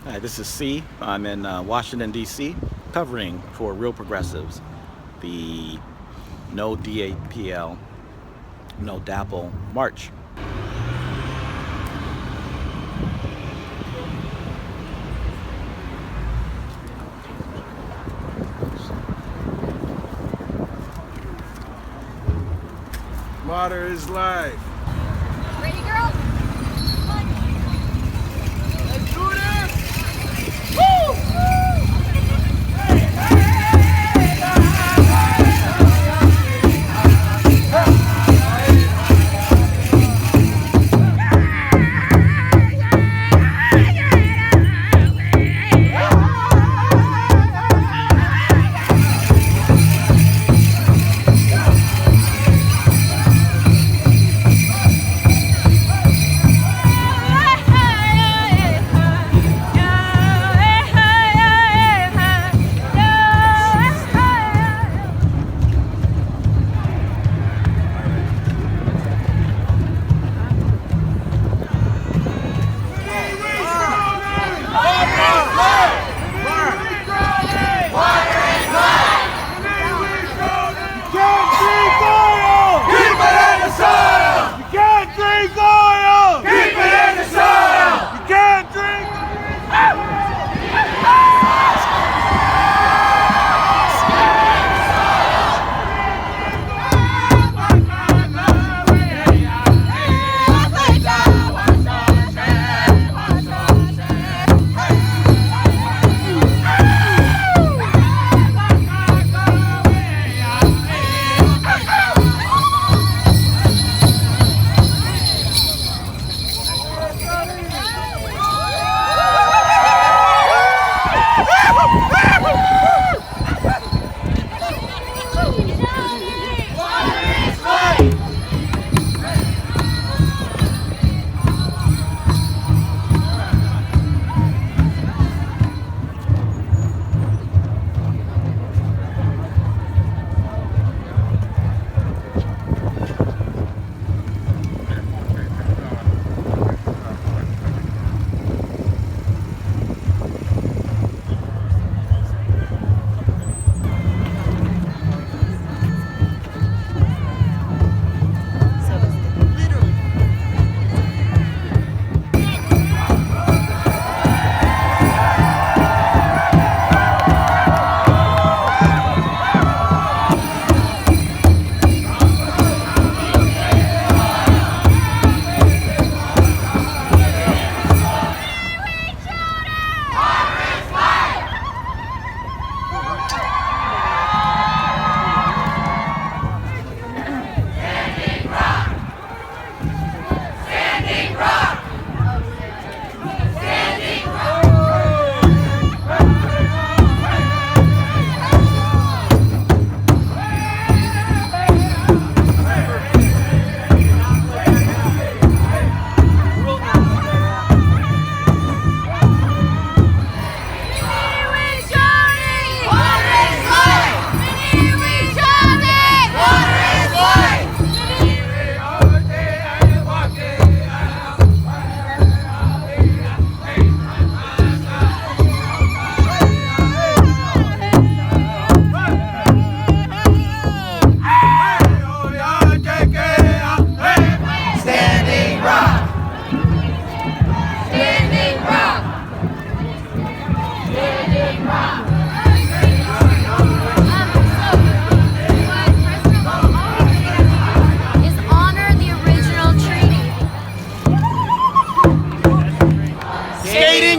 Hi, this is C. I'm in Washington, D.C., covering for Real Progressives the No DAPL, No DAPL March. Water is life. Ready, girl? Let's do this! Woo!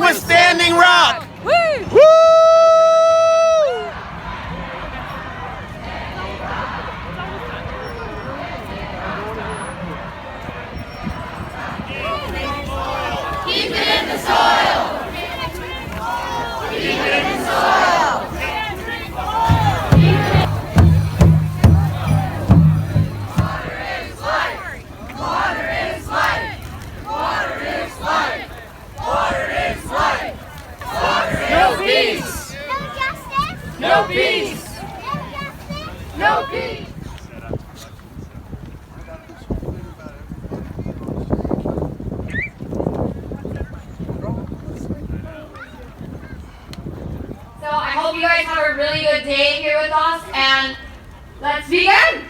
Standing Rock! Woo! Woo! Keep it in the soil! Keep it in the soil! Water is life! Water is life! Water is life! Water is life! No peace! No justice! No peace! No justice! No peace! hope you guys have a really good day here with us, and let's begin.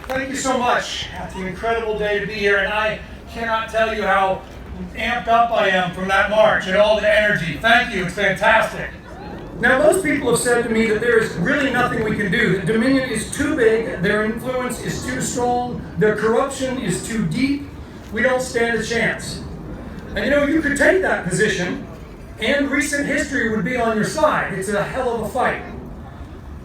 Thank you so much. It's an incredible day to be here, and I cannot tell you how amped up I am from that march and all the energy. Thank you. It's fantastic. Now, most people have said to me that there is really nothing we can do. That Dominion is too big, their influence is too strong, their corruption is too deep. We don't stand a chance. And you know, you could take that position, and recent history would be on your side. It's a hell of a fight.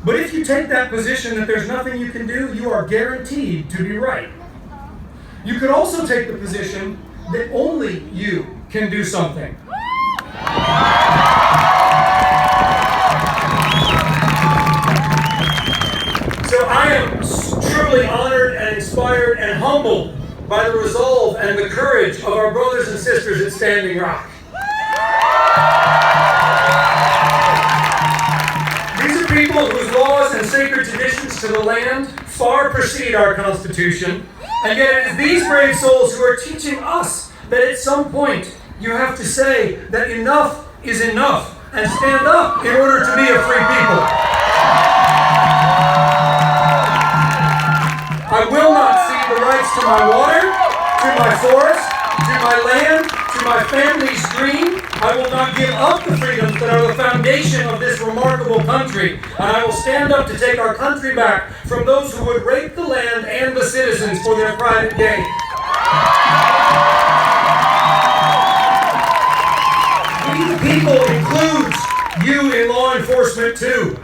But if you take that position that there's nothing you can do, you are guaranteed to be right. You could also take the position that only you can do something. So I am truly honored and inspired and humbled by the resolve and the courage of our brothers and sisters at Standing Rock. These are people whose laws and sacred traditions to the land far precede our Constitution, and yet it is these brave souls who are teaching us that at some point you have to say that enough is enough and stand up in order to be a free people. I will not cede the rights to my water, to my forest, to my land, to my family's dream. I will not give up the freedoms that are the foundation of this remarkable country. And I will stand up to take our country back from those who would rape the land and the citizens for their private gain. We the people includes you in law enforcement too.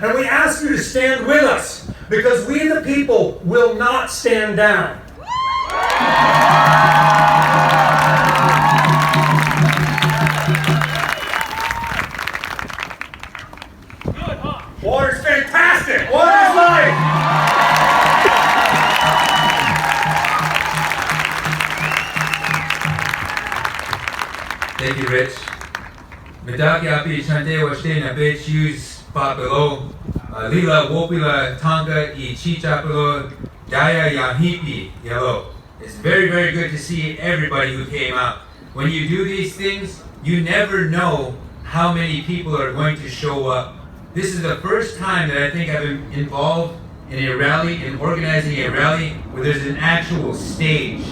And we ask you to stand with us, because we the people will not stand down. Good, huh? Water's fantastic! Water's life! Thank you, Rich. Medaki api chante washte na be choose papelo. Lila wopila tanga I chichapelo daya yahipi yellow. It's very, very good to see everybody who came out. When you do these things, you never know how many people are going to show up. This is the first time that I think I've been involved in a rally, in organizing a rally where there's an actual stage.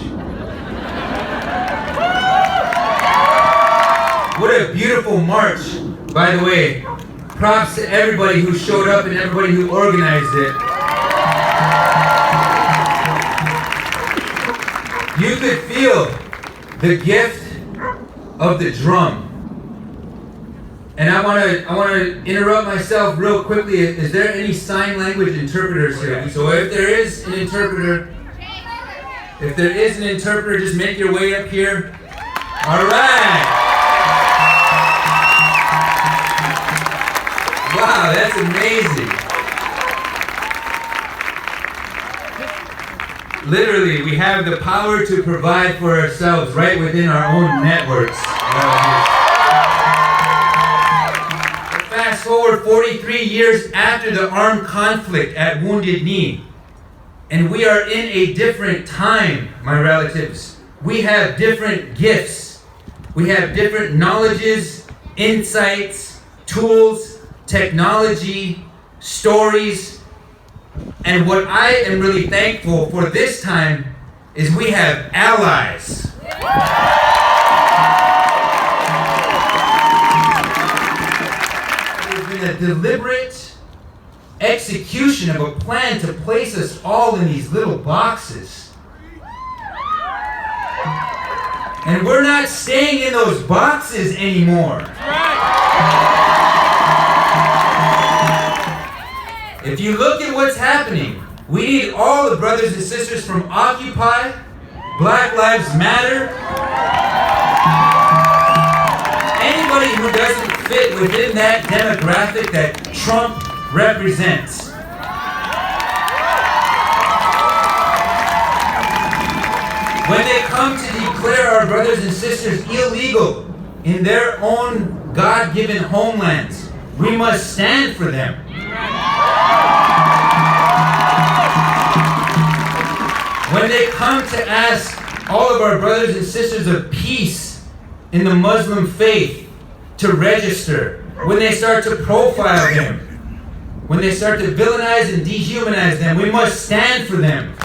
What a beautiful march, by the way. Props to everybody who showed up and everybody who organized it. You could feel the gift of the drum. And I want to interrupt myself real quickly. Is there any sign language interpreters here? So if there is an interpreter, just make your way up here. All right. Wow, that's amazing. Literally, we have the power to provide for ourselves right within our own networks. Fast forward 43 years after the armed conflict at Wounded Knee, and we are in a different time, my relatives. We have different gifts. We have different knowledges, insights, tools, technology, stories, and what I am really thankful for this time is we have allies. There's been a deliberate execution of a plan to place us all in these little boxes. And we're not staying in those boxes anymore. If you look at what's happening, we need all the brothers and sisters from Occupy, Black Lives Matter, anybody who doesn't fit within that demographic that Trump represents. When they come to declare our brothers and sisters illegal in their own God-given homelands, we must stand for them. When they come to ask all of our brothers and sisters of peace in the Muslim faith to register. When they start to profile them, when they start to villainize and dehumanize them, we must stand for them.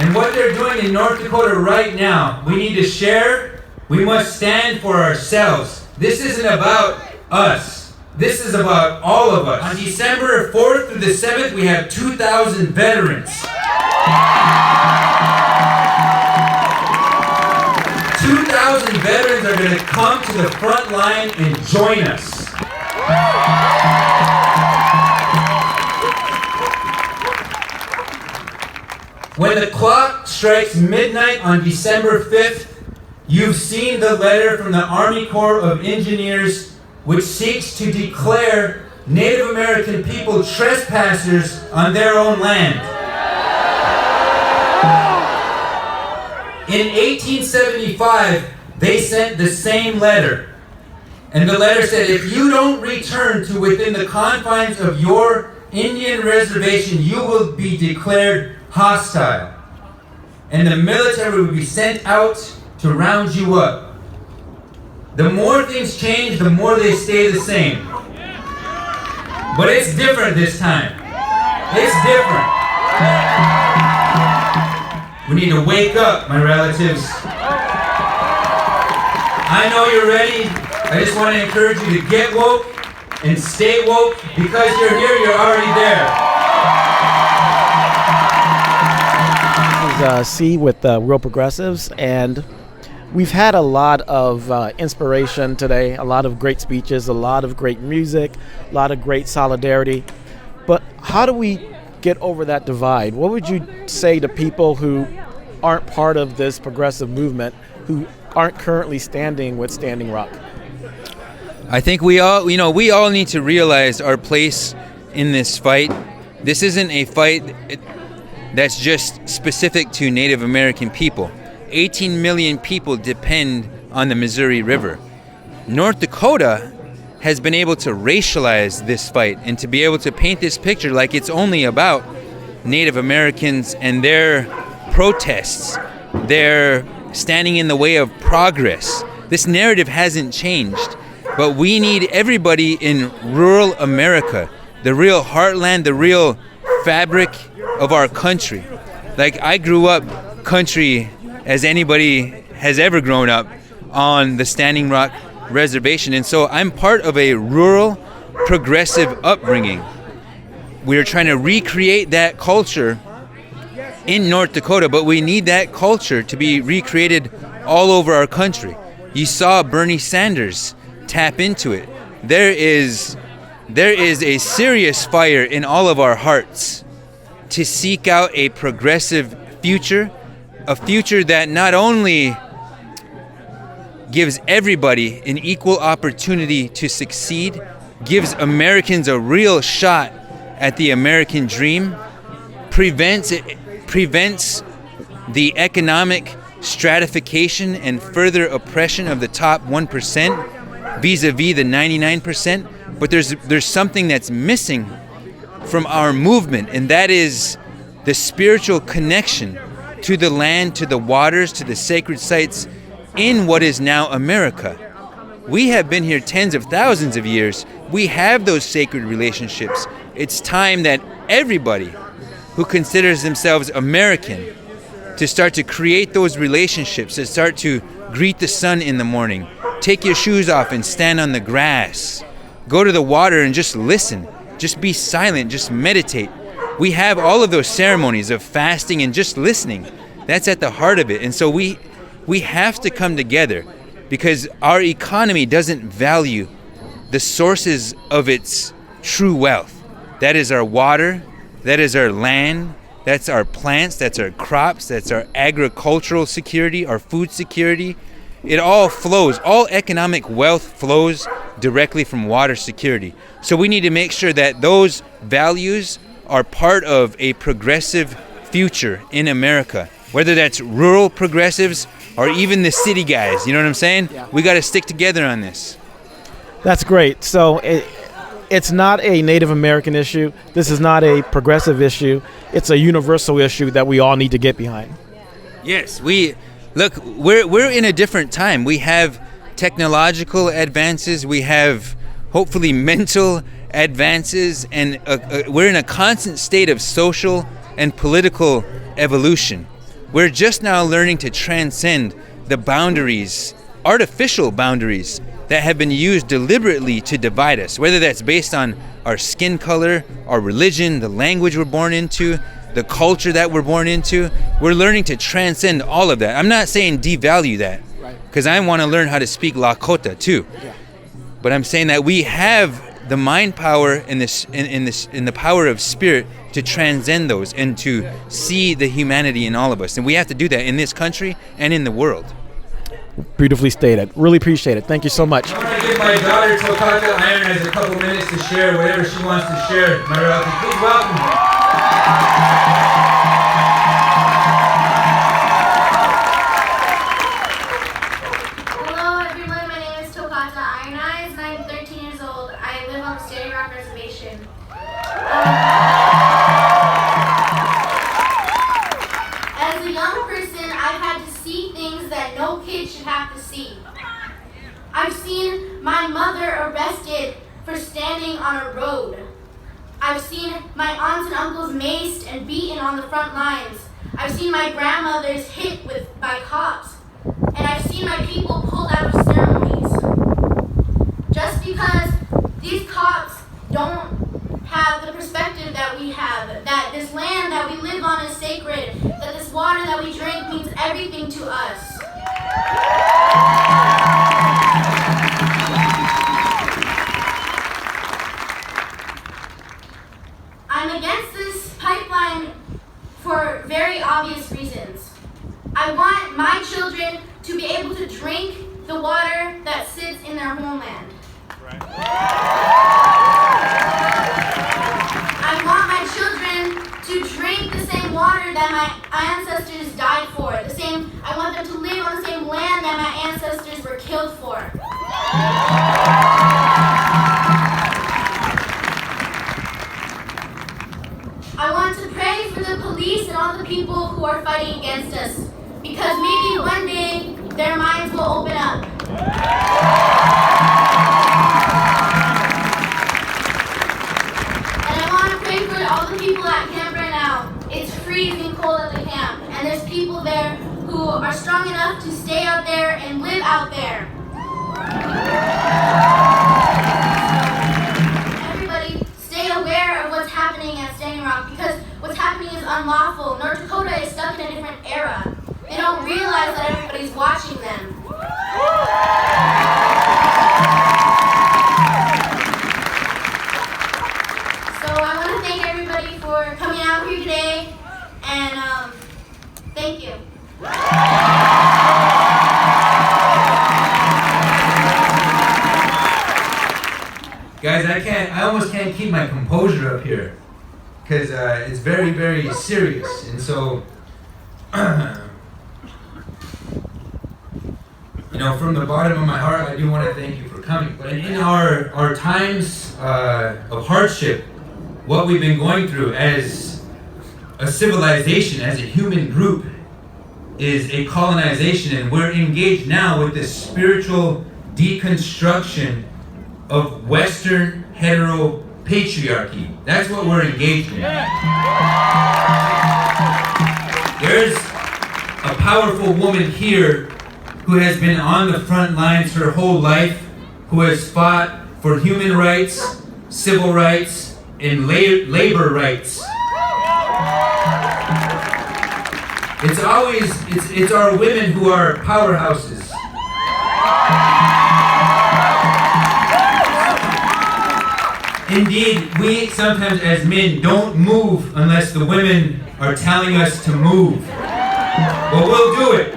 And what they're doing in North Dakota right now, we need to share. We must stand for ourselves. This isn't about us. This is about all of us. On December 4th through the 7th, we have 2,000 veterans. 2,000 veterans are going to come to the front line and join us. When the clock strikes midnight on December 5th, you've seen the letter from the Army Corps of Engineers, which seeks to declare Native American people trespassers on their own land. In 1875, they sent the same letter. And the letter said, if you don't return to within the confines of your Indian reservation, you will be declared hostile. And the military will be sent out to round you up. The more things change, the more they stay the same. But it's different this time. It's different. We need to wake up, my relatives. I know you're ready. I just want to encourage you to get woke and stay woke. Because you're here, you're already there. This is C with Real Progressives, and we've had a lot of inspiration today, a lot of great speeches, a lot of great music, a lot of great solidarity. But how do we get over that divide? What would you say to people who aren't part of this progressive movement, who aren't currently standing with Standing Rock? I think we all need to realize our place in this fight. This isn't a fight that's just specific to Native American people. 18 million people depend on the Missouri River. North Dakota has been able to racialize this fight and to be able to paint this picture like it's only about Native Americans and their protests, their standing in the way of progress. This narrative hasn't changed, but we need everybody in rural America, the real heartland, the real fabric of our country. Like, I grew up country as anybody has ever grown up on the Standing Rock Reservation, and so I'm part of a rural progressive upbringing. We're trying to recreate that culture in North Dakota, but we need that culture to be recreated all over our country. You saw Bernie Sanders tap into it. There is a serious fire in all of our hearts to seek out a progressive future, a future that not only gives everybody an equal opportunity to succeed, gives Americans a real shot at the American dream, prevents the economic stratification and further oppression of the top 1% vis-a-vis the 99%. But there's something that's missing from our movement, and that is the spiritual connection to the land, to the waters, to the sacred sites in what is now America. We have been here tens of thousands of years. We have those sacred relationships. It's time that everybody who considers themselves American to start to create those relationships, to start to greet the sun in the morning, take your shoes off and stand on the grass, go to the water and just listen, just be silent, just meditate. We have all of those ceremonies of fasting and just listening. That's at the heart of it. And so we have to come together, because our economy doesn't value the sources of its true wealth. That is our water, that is our land, that's our plants, that's our crops, that's our agricultural security, our food security. It all flows, all economic wealth flows directly from water security. So we need to make sure that those values are part of a progressive future in America, whether that's rural progressives or even the city guys. You know what I'm saying? Yeah. We got to stick together on this. That's great. So it's not a Native American issue. This is not a progressive issue. It's a universal issue that we all need to get behind. Yes, we're in a different time. We have technological advances. We have hopefully mental advances, and we're in a constant state of social and political evolution. We're just now learning to transcend the boundaries, artificial boundaries, that have been used deliberately to divide us, whether that's based on our skin color, our religion, the language we're born into, the culture that we're born into. We're learning to transcend all of that. I'm not saying devalue that, because I want to learn how to speak Lakota too. Yeah. But I'm saying that we have the mind power and the power of spirit to transcend those and to see the humanity in all of us. And we have to do that in this country and in the world. Beautifully stated. Really appreciate it. Thank you so much. I want to give my daughter Tokata Iron Eyes a couple minutes to share whatever she wants to share. Maraki, please welcome her. Hello everyone, my name is Tokata Iron Eyes and I'm 13 years old. I live on the Standing Rock Reservation. As a young person, I've had to see things that no kid should have to see. I've seen my mother arrested for standing on a road. I've seen my aunts and uncles maced and beaten on the front lines. I've seen my grandmothers hit by cops. And I've seen my people pulled out of ceremonies. Just because these cops don't have the perspective that we have, that this land that we live on is sacred, that this water that we drink means everything to us. I'm against this pipeline for very obvious reasons. I want my children to be able to drink the water that sits in their homeland. I want my children to drink the same water that my ancestors died for. I want them to live on the same land that my ancestors were killed for. I want to pray for the police and all the people who are fighting against us, because maybe one day their minds will open up. And I want to pray for all the people at camp right now. It's freezing cold at the camp, and there's people there who are strong enough to stay out there and live out there. Everybody, stay aware of what's happening at Standing Rock, because what's happening is unlawful. North Dakota is stuck in a different era. They don't realize that everybody's watching them. So I want to thank everybody for coming out here today, and thank you. Guys, I almost can't keep my composure up here, because it's very, very serious. And so, from the bottom of my heart, I do want to thank you for coming. But in our times of hardship, what we've been going through as a civilization, as a human group, is a colonization, and we're engaged now with this spiritual deconstruction of Western heteropatriarchy. That's what we're engaged in. There's a powerful woman here who has been on the front lines her whole life, who has fought for human rights, civil rights, and labor rights. It's our women who are powerhouses. Indeed, we sometimes as men don't move unless the women are telling us to move. But we'll do it.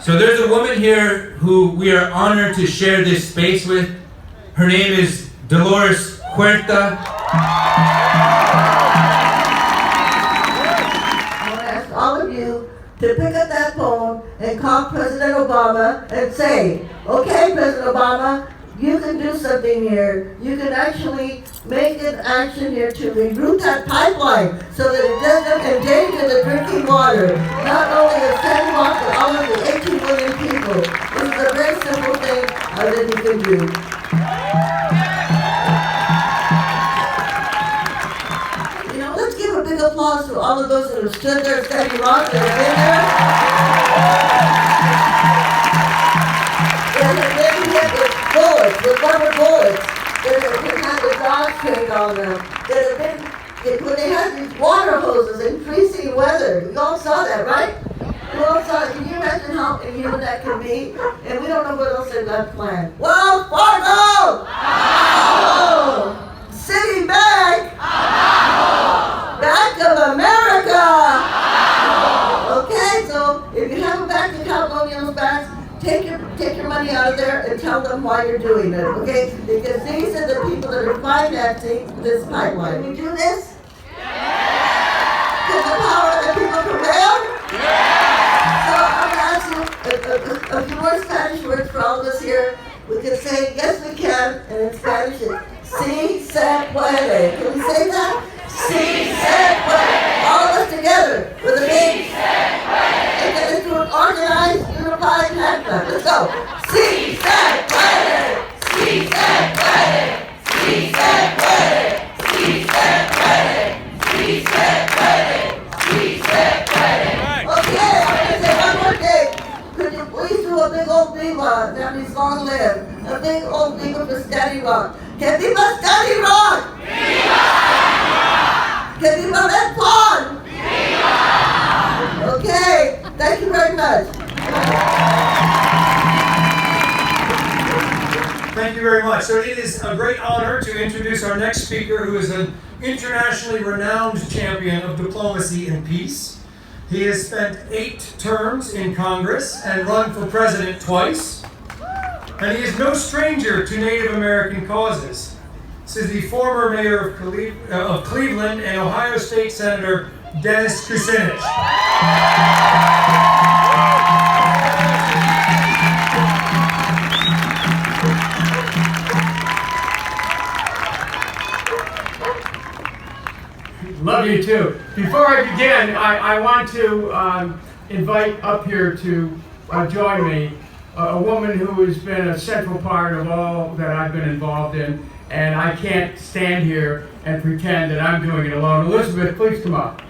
So there's a woman here who we are honored to share this space with. Her name is Dolores Huerta. I want to ask all of you to pick up that phone and call President Obama and say, okay, President Obama, you can do something here. You can actually make an action here to reroute that pipeline so that it doesn't endanger the drinking water. Not only of San Juan, but all of the 18 million people. This is a very simple thing that you can do. You know, let's give a big applause to all of those that have stood there standing rock that have been there. That have been hit with bullets, with rubber bullets, that have had the dogs trained on them, that have been, when they had these water hoses in freezing weather. You all saw that, right? You all saw it. Can you imagine how inhuman that can be? And we don't know what else they've got planned. Wells Fargo! Abajo! Citibank! Abajo! Bank of America! Abajo! Okay, so if you have a bank account on those banks, take your money out of there and tell them why you're doing it, okay? Because these are the people that are financing this pipeline. Can we do this? Yeah! Can the power of the people prevail? Yeah! So I'm going to ask you a few more Spanish words for all of us here. We can say, yes we can, and in Spanish it's, sí se puede. Can we say that? Sí se puede. All of us together with a big sí se puede. And let's do an organized, unified hand clap. Let's go. Sí se puede. Sí se puede. Sí se puede. Sí se puede. Sí se puede. Sí se puede. Okay, I'm going to say one more thing. Could you please do a big old viva? That means long live. A big old viva for Steady Rock. Que viva Steady Rock! Viva! Que viva Red Pond! Viva! Okay, thank you very much. Thank you very much. So it is a great honor to introduce our next speaker, who is an internationally renowned champion of diplomacy and peace. He has spent 8 terms in Congress and run for president twice. And he is no stranger to Native American causes. This is the former mayor of Cleveland and Ohio State Senator Dennis Kucinich. Love you too. Before I begin, I want to invite up here to join me a woman who has been a central part of all that I've been involved in, and I can't stand here and pretend that I'm doing it alone. Elizabeth, please come up.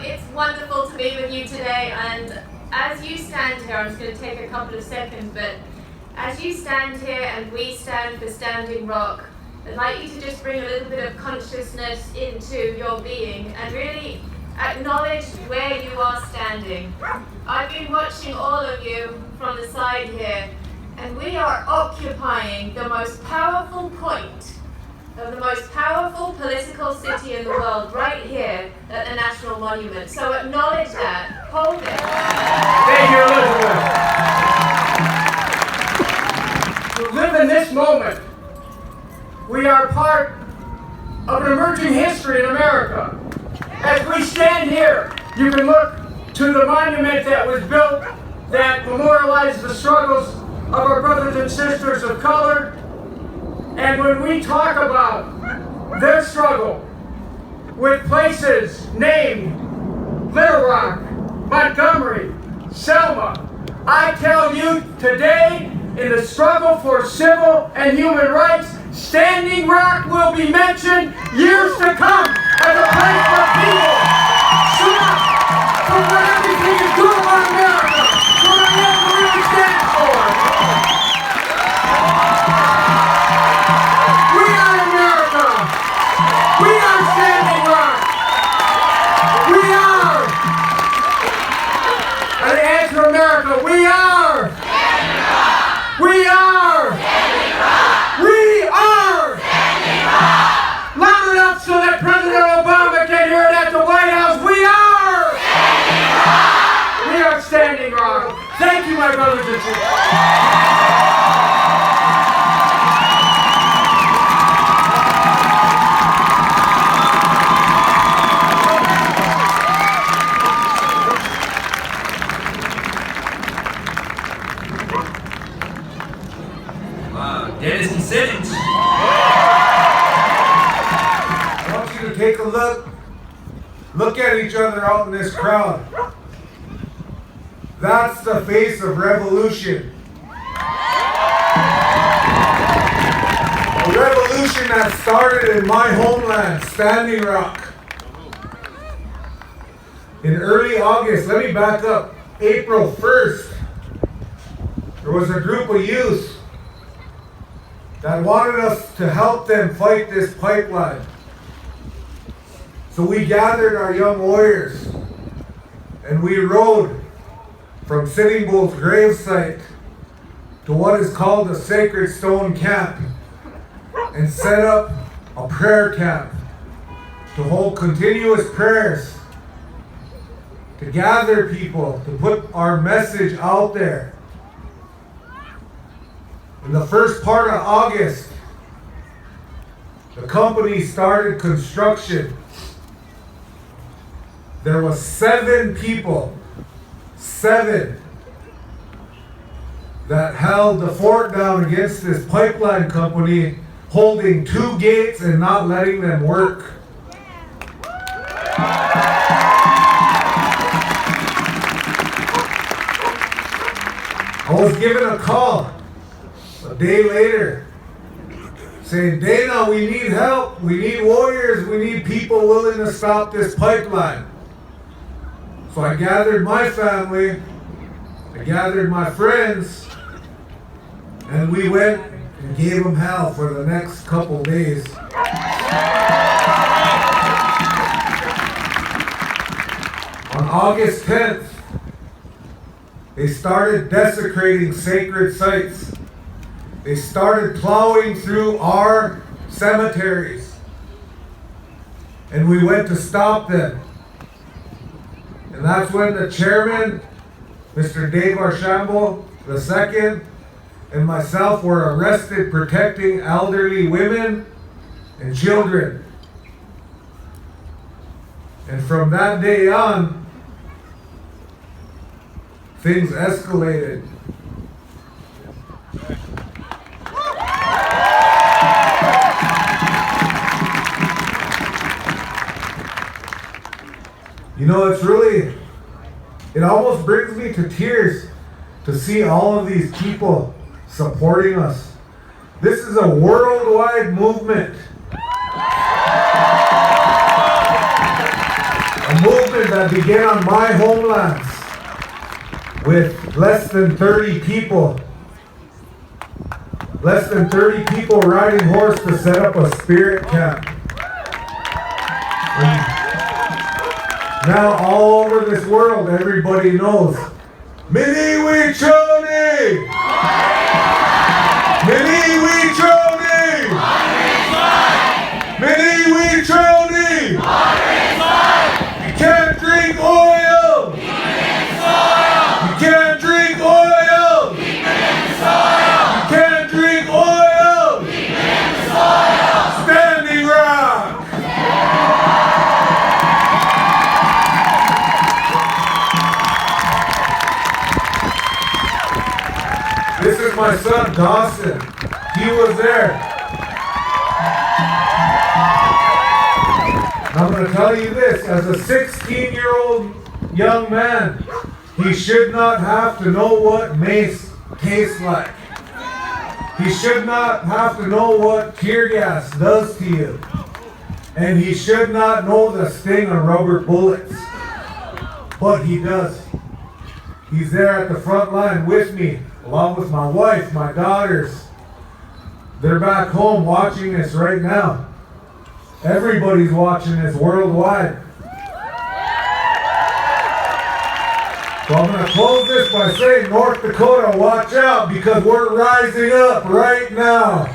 It's wonderful to be with you today, and as you stand here, I'm just going to take a couple of seconds, but as you stand here and we stand for Standing Rock, I'd like you to just bring a little bit of consciousness into your being and really acknowledge where you are standing. I've been watching all of you from the side here, and we are occupying the most powerful point of the most powerful political city in the world right here at the National Monument. So acknowledge that. Hold it. Thank you, Elizabeth. To live in this moment, we are part of an emerging history in America. As we stand here, you can look to the monument that was built that memorializes the struggles of our brothers and sisters of color. And when we talk about their struggle with places named Little Rock, Montgomery, Selma, I tell you today, in the struggle for civil and human rights, Standing Rock will be mentioned years to come as a place for people stood up for what everything is good about America, what I am really stand for. We are America. We are Standing Rock. We are. And answer America. We are. Standing Rock. We are. Standing Rock. We are. Standing Rock. Loud enough so that President Obama can hear it at the White House. We are. Standing Rock. We are Standing Rock. Thank you, my brothers and sisters. look at each other out in this crowd. That's the face of revolution. A revolution that started in my homeland, Standing Rock. In early August, let me back up, April 1st, there was a group of youth that wanted us to help them fight this pipeline. So we gathered our young warriors and we rode from Sitting Bull's gravesite to what is called the Sacred Stone Camp and set up a prayer camp to hold continuous prayers, to gather people, to put our message out there. In the first part of August, the company started construction. There was 7 people, 7, that held the fort down against this pipeline company, holding 2 gates and not letting them work. I was given a call a day later saying, Dana, we need help, we need warriors, we need people willing to stop this pipeline. So I gathered my family, I gathered my friends, and we went and gave them hell for the next couple days. On August 10th, they started desecrating sacred sites. They started plowing through our cemeteries. And we went to stop them. And that's when the chairman, Mr. Dave Archambault II, and myself were arrested protecting elderly women and children. And from that day on, things escalated. You know, it almost brings me to tears to see all of these people supporting us. This is a worldwide movement. A movement that began on my homelands with less than 30 people. Less than 30 people riding horse to set up a spirit camp. Now all over this world, everybody knows. Mini Wichoni! Mini Wichoni! Mini Wichoni! You can't drink oil! You can't drink oil! You can't drink oil! Standing Rock! This is my son, Dawson. He was there. I'm going to tell you this. As a 16-year-old young man, he should not have to know what mace tastes like. He should not have to know what tear gas does to you. And he should not know the sting of rubber bullets. But he does. He's there at the front line with me, along with my wife, my daughters. They're back home watching this right now. Everybody's watching this worldwide. So I'm going to close this by saying, North Dakota, watch out, because we're rising up right now.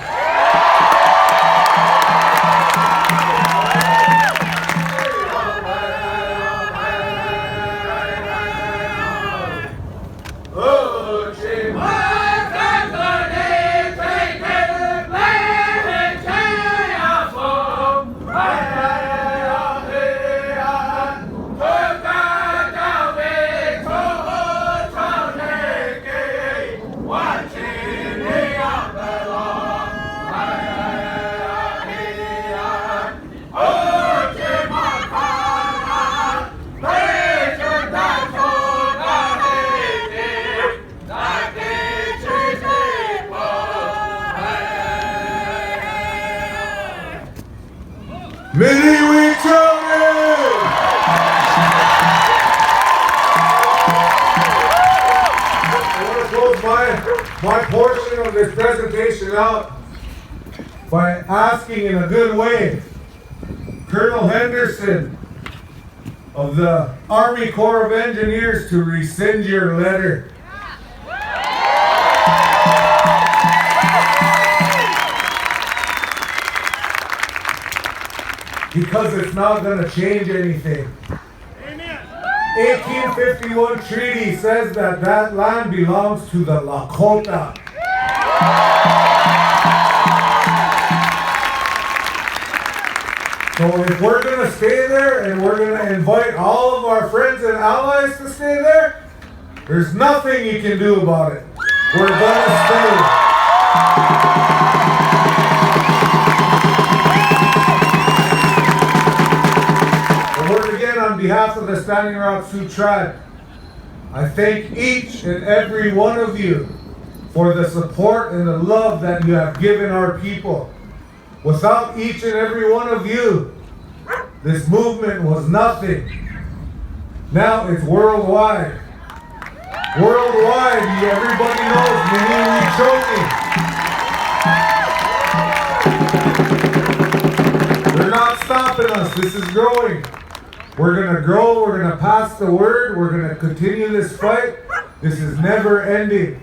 this presentation out by asking in a good way Colonel Henderson of the Army Corps of Engineers to rescind your letter. Because it's not going to change anything. 1851 treaty says that that land belongs to the Lakota. So if we're going to stay there and we're going to invite all of our friends and allies to stay there, there's nothing you can do about it. We're going to stay. On behalf of the Standing Rock Sioux Tribe, I thank each and every one of you for the support and the love that you have given our people. Without each and every one of you, this movement was nothing. Now it's worldwide. Worldwide, everybody knows Mini. They're not stopping us. This is growing. We're going to grow, we're going to pass the word, we're going to continue this fight. This is never ending.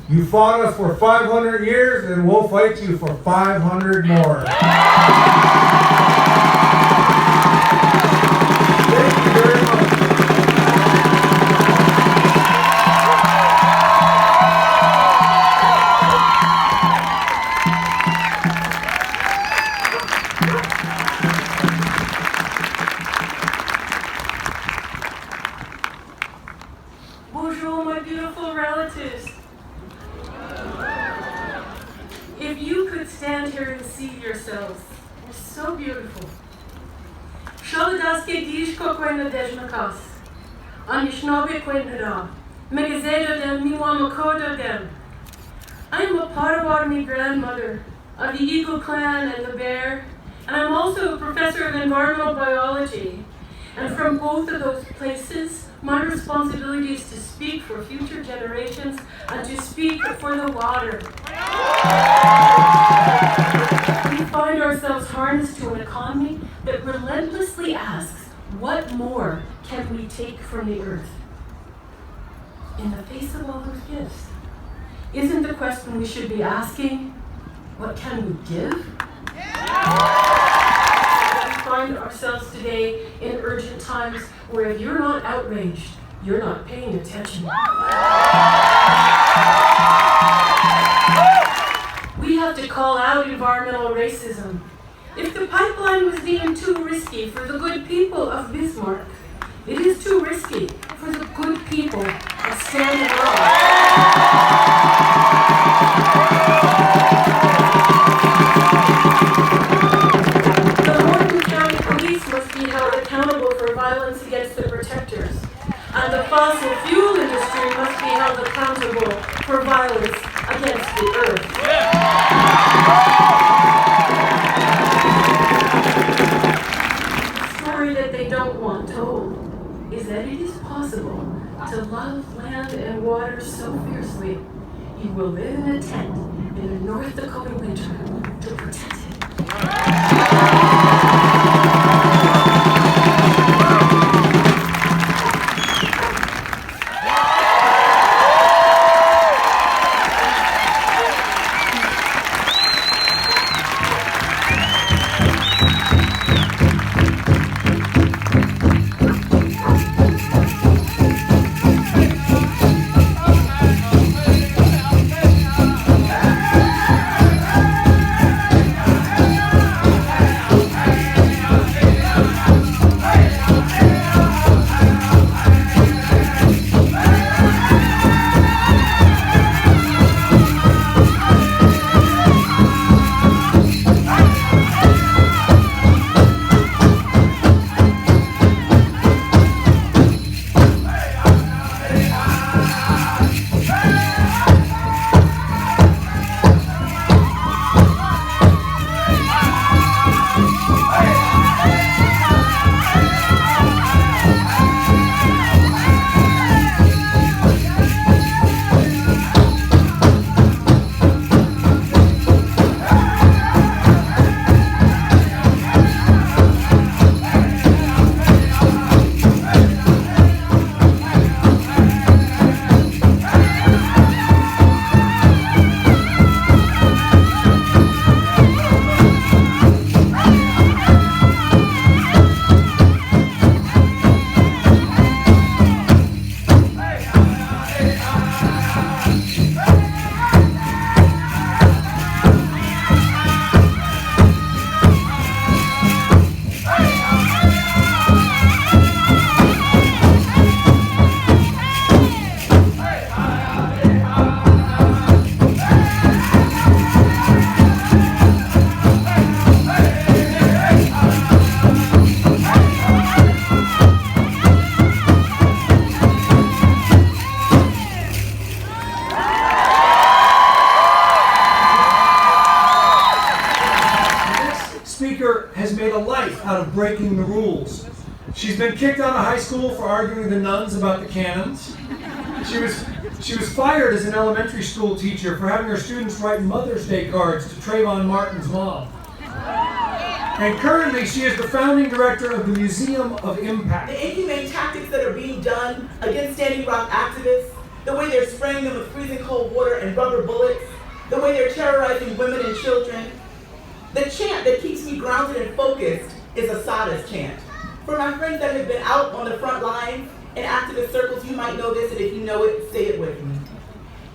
You fought us for 500 years and we'll fight you for 500 more. Thank you very much. Bonjour, my beautiful relatives. If you could stand here and see yourselves, you're so beautiful. Sholodaske dishko kwenda dejmakas. Anishnobe kwenda. Megazeda dem miwamakoda dem. I am a Potawatomi my grandmother of the Eagle clan and the bear, and I'm also a professor of environmental biology. And from both of those places, my responsibility is to speak for future generations and to speak for the water. We find ourselves harnessed to an economy that relentlessly asks, what more can we take from the earth? In the face of all those gifts, isn't the question we should be asking, what can we give? Find ourselves today in urgent times where if you're not outraged, you're not paying attention. We have to call out environmental racism. If the pipeline was deemed too risky for the good people of Bismarck, it is too risky for the good people of Standing Rock. Must be held accountable for violence against the protectors, and the fossil fuel industry must be held accountable for violence against the earth. The story that they don't want told is that it is possible to love land and water so fiercely you will live in a tent in a North Dakota winter to protect it. She's been kicked out of high school for arguing with the nuns about the canons. She was fired as an elementary school teacher for having her students write Mother's Day cards to Trayvon Martin's mom. And currently, she is the founding director of the Museum of Impact. The inhumane tactics that are being done against Standing Rock activists, the way they're spraying them with freezing cold water and rubber bullets, the way they're terrorizing women and children. The chant that keeps me grounded and focused is Asada's chant. For my friends that have been out on the front lines in activist circles, you might know this, and if you know it, say it with me.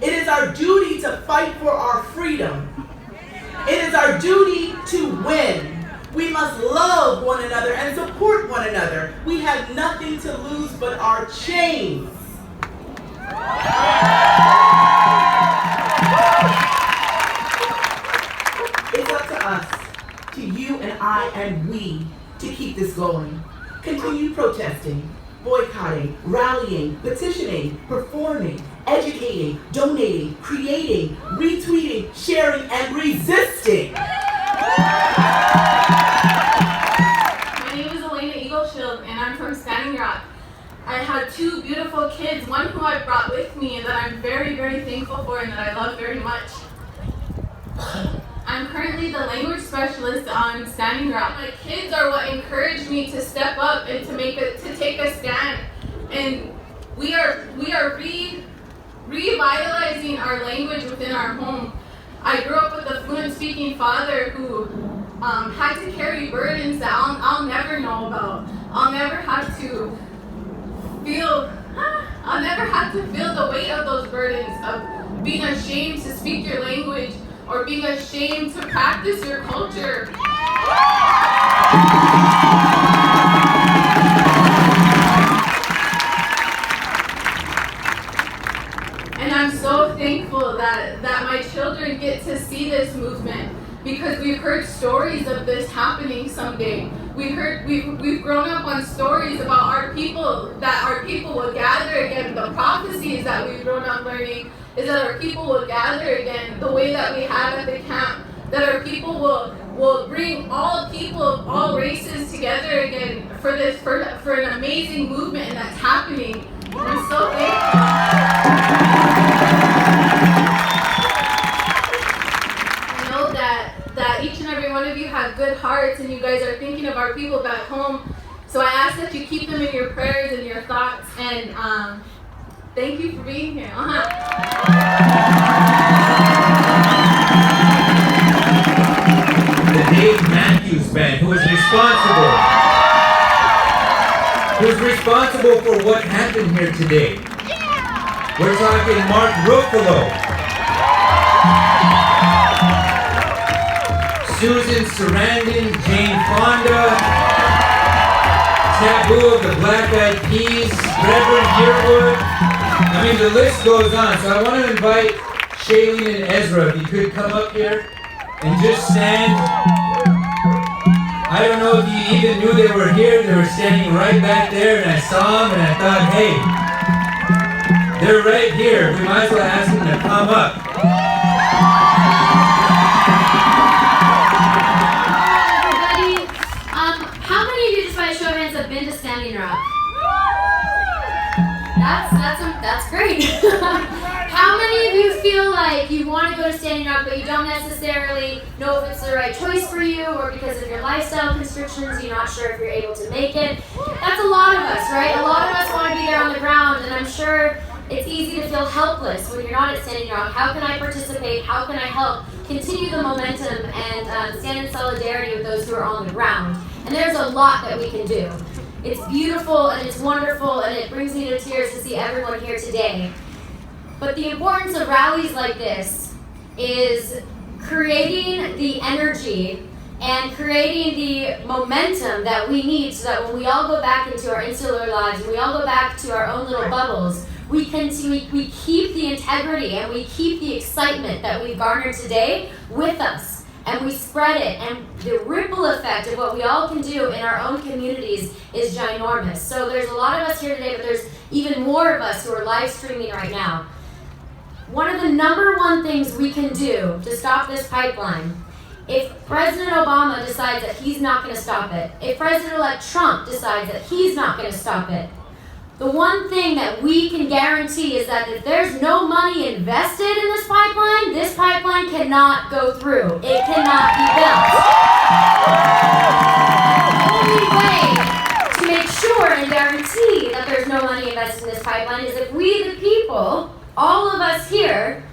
It is our duty to fight for our freedom. It is our duty to win. We must love one another and support one another. We have nothing to lose but our chains. It's up to us, to you and I and we, to keep this going. Continue protesting, boycotting, rallying, petitioning, performing, educating, donating, creating, retweeting, sharing, and resisting. And I'm from Standing Rock. I had two beautiful kids, one who I brought with me and that I'm very, very thankful for and that I love very much. I'm currently the language specialist on Standing Rock. My kids are what encouraged me to step up and to take a stand. And we are revitalizing our language within our home. I grew up with a fluent speaking father who had to carry burdens that I'll never know about. I'll never have to feel the weight of those burdens of being ashamed to speak your language or being ashamed to practice your culture. And I'm so thankful that my children get to see this movement, because we've heard stories of this happening someday. We've grown up on stories about our people will gather again. The prophecies that we've grown up learning is that our people will gather again the way that we have at the camp. That our people will bring all people of all races together again for an amazing movement, and that's happening. And I'm so thankful. That each and every one of you have good hearts and you guys are thinking of our people back home. So I ask that you keep them in your prayers and your thoughts, and thank you for being here. The Dave Matthews Band, who is responsible for what happened here today. We're talking Mark Ruffalo, Susan Sarandon, Jane Fonda, Taboo of the Black Eyed Peas, Reverend Yearwood. I mean, the list goes on. So I want to invite Shailene and Ezra, if you could come up here and just stand. I don't know if you even knew they were here. They were standing right back there, and I saw them, and I thought, hey, they're right here. We might as well ask them to come up. Been to Standing Rock. That's great. How many of you feel like you want to go to Standing Rock, but you don't necessarily know if it's the right choice for you, or because of your lifestyle constrictions, you're not sure if you're able to make it? That's a lot of us, right? A lot of us want to be there on the ground, and I'm sure it's easy to feel helpless when you're not at Standing Rock. How can I participate? How can I help continue the momentum and stand in solidarity with those who are on the ground? And there's a lot that we can do. It's beautiful and it's wonderful, and it brings me to tears to see everyone here today. But the importance of rallies like this is creating the energy and creating the momentum that we need, so that when we all go back into our insular lives, when we all go back to our own little bubbles, we keep the integrity and we keep the excitement that we've garnered today with us. And we spread it, and the ripple effect of what we all can do in our own communities is ginormous. So there's a lot of us here today, but there's even more of us who are live streaming right now. One of the number one things we can do to stop this pipeline If President Obama decides that he's not going to stop it, if President-elect Trump decides that he's not going to stop it, the one thing that we can guarantee is that if there's no money invested in this pipeline cannot go through. It cannot be built. The only way to make sure and guarantee that there's no money invested in this pipeline is if we, the people, all of us here,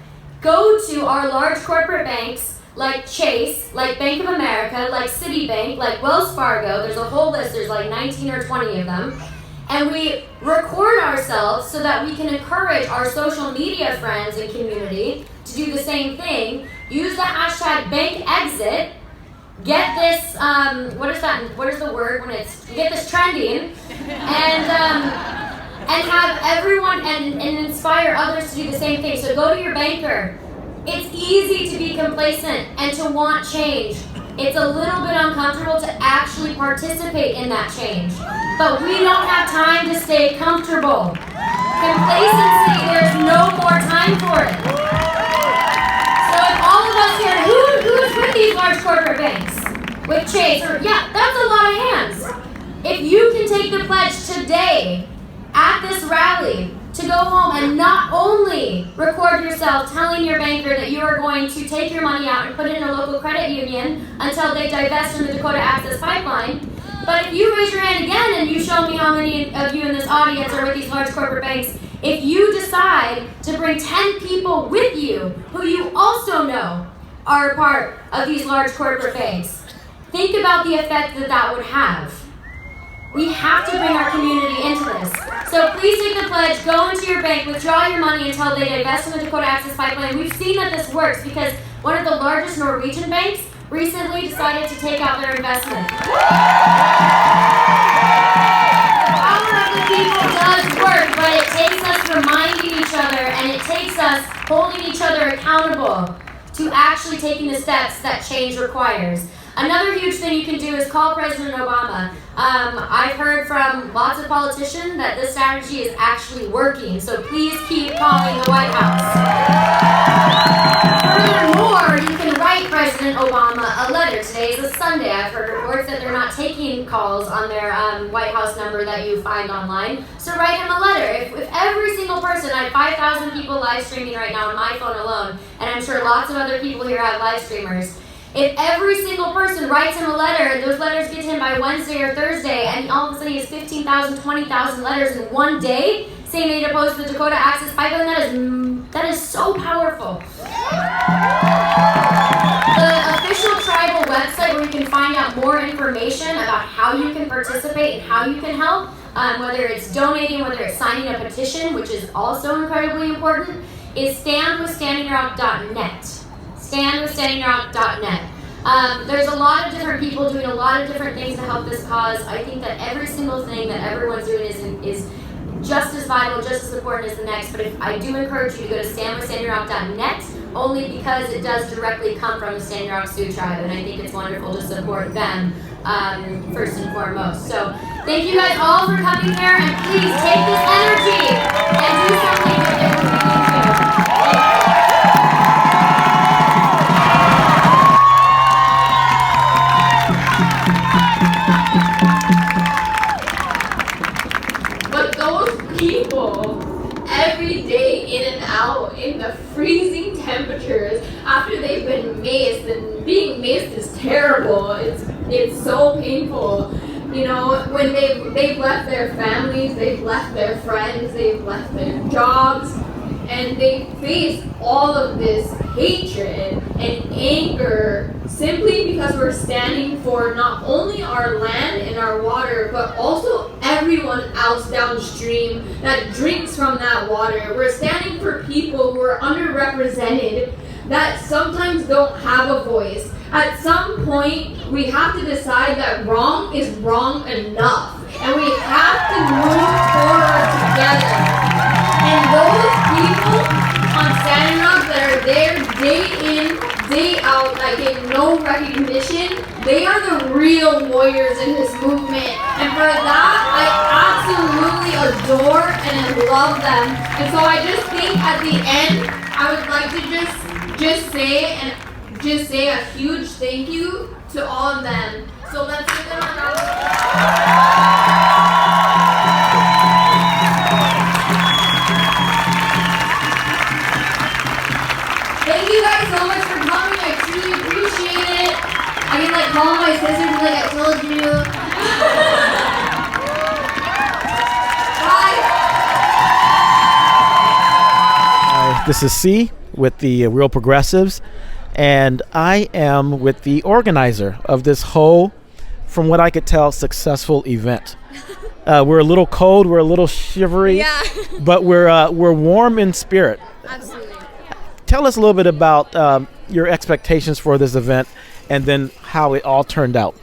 go to our large corporate banks like Chase, like Bank of America, like Citibank, like Wells Fargo. There's a whole list. There's like 19 or 20 of them. And we record ourselves so that we can encourage our social media friends and community to do the same thing. Use the hashtag BankExit. Get this, what is the word when it's, get this trending. And have everyone, and inspire others to do the same thing. So go to your banker. It's easy to be complacent and to want change. It's a little bit uncomfortable to actually participate in that change. But we don't have time to stay comfortable. Complacency, there's no more time for it. So if all of us here, who is with these large corporate banks? With Chase, or yeah, that's a lot of hands. If you can take the pledge today at this rally to go home and not only record yourself telling your banker that you are going to take your money out and put it in a local credit union until they divest from the Dakota Access Pipeline, but if you raise your hand again and you show me how many of you in this audience are with these large corporate banks, if you decide to bring 10 people with you who you also know are a part of these large corporate banks, think about the effect that that would have. We have to bring our community into this. So please take the pledge, go into your bank, withdraw your money until they divest from the Dakota Access Pipeline. We've seen that this works because one of the largest Norwegian banks recently decided to take out their investment. The power of the people does work, but it takes us reminding each other and it takes us holding each other accountable to actually taking the steps that change requires. Another huge thing you can do is call President Obama. I've heard from lots of politicians that this strategy is actually working, so please keep calling the White House. Furthermore, you can write President Obama a letter. Today is a Sunday. I've heard reports that they're not taking calls on their White House number that you find online, so write him a letter. If every single person, I have 5,000 people live streaming right now on my phone alone, and I'm sure lots of other people here have live streamers. If every single person writes him a letter, and those letters get to him by Wednesday or Thursday, and all of a sudden he has 15,000, 20,000 letters in one day saying that he'd oppose the Dakota Access Pipeline, that is so powerful. The official tribal website where you can find out more information about how you can participate and how you can help, whether it's donating, whether it's signing a petition, which is also incredibly important, is standwithstandingrock.net. standwithstandingrock.net. There's a lot of different people doing a lot of different things to help this cause. I think that every single thing that everyone's doing is just as vital, just as important as the next. But I do encourage you to go to standwithstandingrock.net only because it does directly come from the Standing Rock Sioux Tribe, and I think it's wonderful to support them first and foremost. So thank you guys all for coming here, and please take this energy and do something with it when we need to. Every day in and out in the freezing temperatures after they've been maced, and being maced is terrible. It's so painful. You know, when they've left their families, they've left their friends, they've left their jobs, and they face all of this hatred and anger simply because we're standing for not only our land and our water, but also everyone else downstream that drinks from that water. We're standing for people who are underrepresented, that sometimes don't have a voice. At some point, we have to decide that wrong is wrong enough, and we have to move forward together. And those people on Standing Rock that are there day in, day out, that get no recognition, they are the real warriors in this movement. And for that, I absolutely adore and love them. And so I just think at the end, I would like to just say and just say a huge thank you to all of them. So let's give them a round of applause. Thank you guys so much for coming. I truly appreciate it. I can like call my sisters and be like, I told you. Bye. This is C with the Real Progressives, and I am with the organizer of this whole, from what I could tell, successful event. We're a little cold, we're a little shivery, Yeah. but we're warm in spirit. Absolutely. Tell us a little bit about your expectations for this event and then how it all turned out.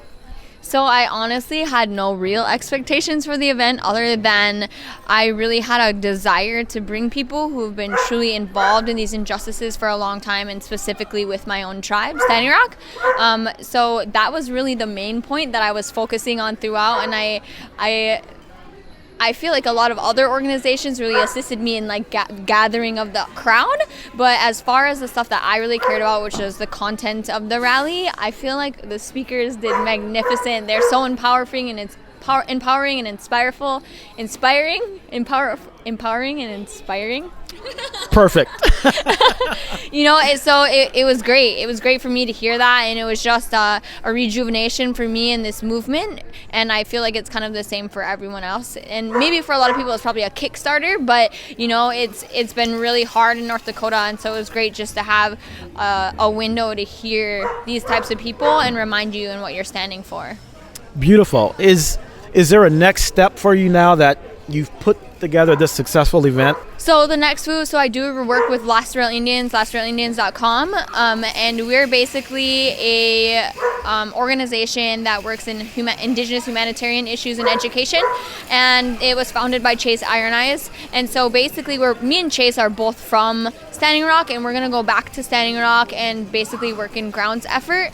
So I honestly had no real expectations for the event other than I really had a desire to bring people who've been truly involved in these injustices for a long time, and specifically with my own tribe, Standing Rock. So that was really the main point that I was focusing on throughout, and I feel like a lot of other organizations really assisted me in like gathering of the crowd, but as far as the stuff that I really cared about, which was the content of the rally, I feel like the speakers did magnificent. They're so empowering and empowering and empowering and inspiring. Perfect. You know, it was great. It was great for me to hear that, and it was just a rejuvenation for me in this movement, and I feel like it's kind of the same for everyone else. And maybe for a lot of people it's probably a Kickstarter, but you know, it's been really hard in North Dakota, and so it was great just to have a window to hear these types of people and remind you in what you're standing for. Beautiful. Is there a next step for you now that you've put together this successful event? So the next move, so I do work with Last Real Indians, lastrealindians.com, and we're basically a organization that works in Indigenous humanitarian issues and education, and it was founded by Chase Iron Eyes. And so basically me and Chase are both from Standing Rock, and we're going to go back to Standing Rock and basically work in grounds effort.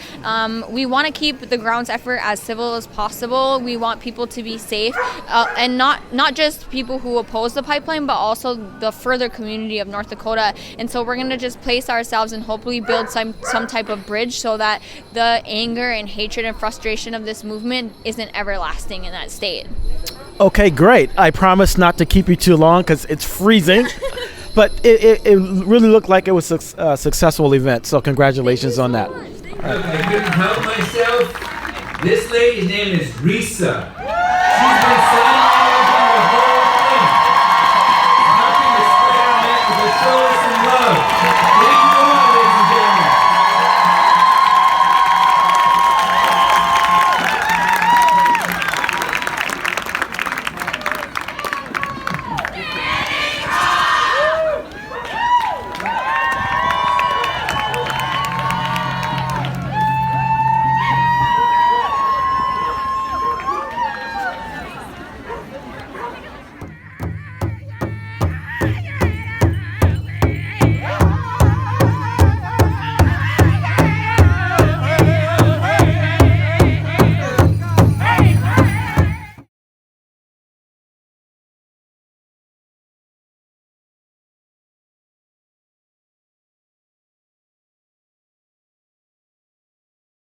We want to keep the grounds effort as civil as possible. We want people to be safe, and not just people who oppose the pipeline, but also the further community of North Dakota. And so we're going to just place ourselves and hopefully build some type of bridge so that the anger and hatred and frustration of this movement isn't everlasting in that state. Okay, great. I promise not to keep you too long because it's freezing. But it really looked like it was a successful event, so congratulations on that. I couldn't help myself. This lady's name is Risa. She's been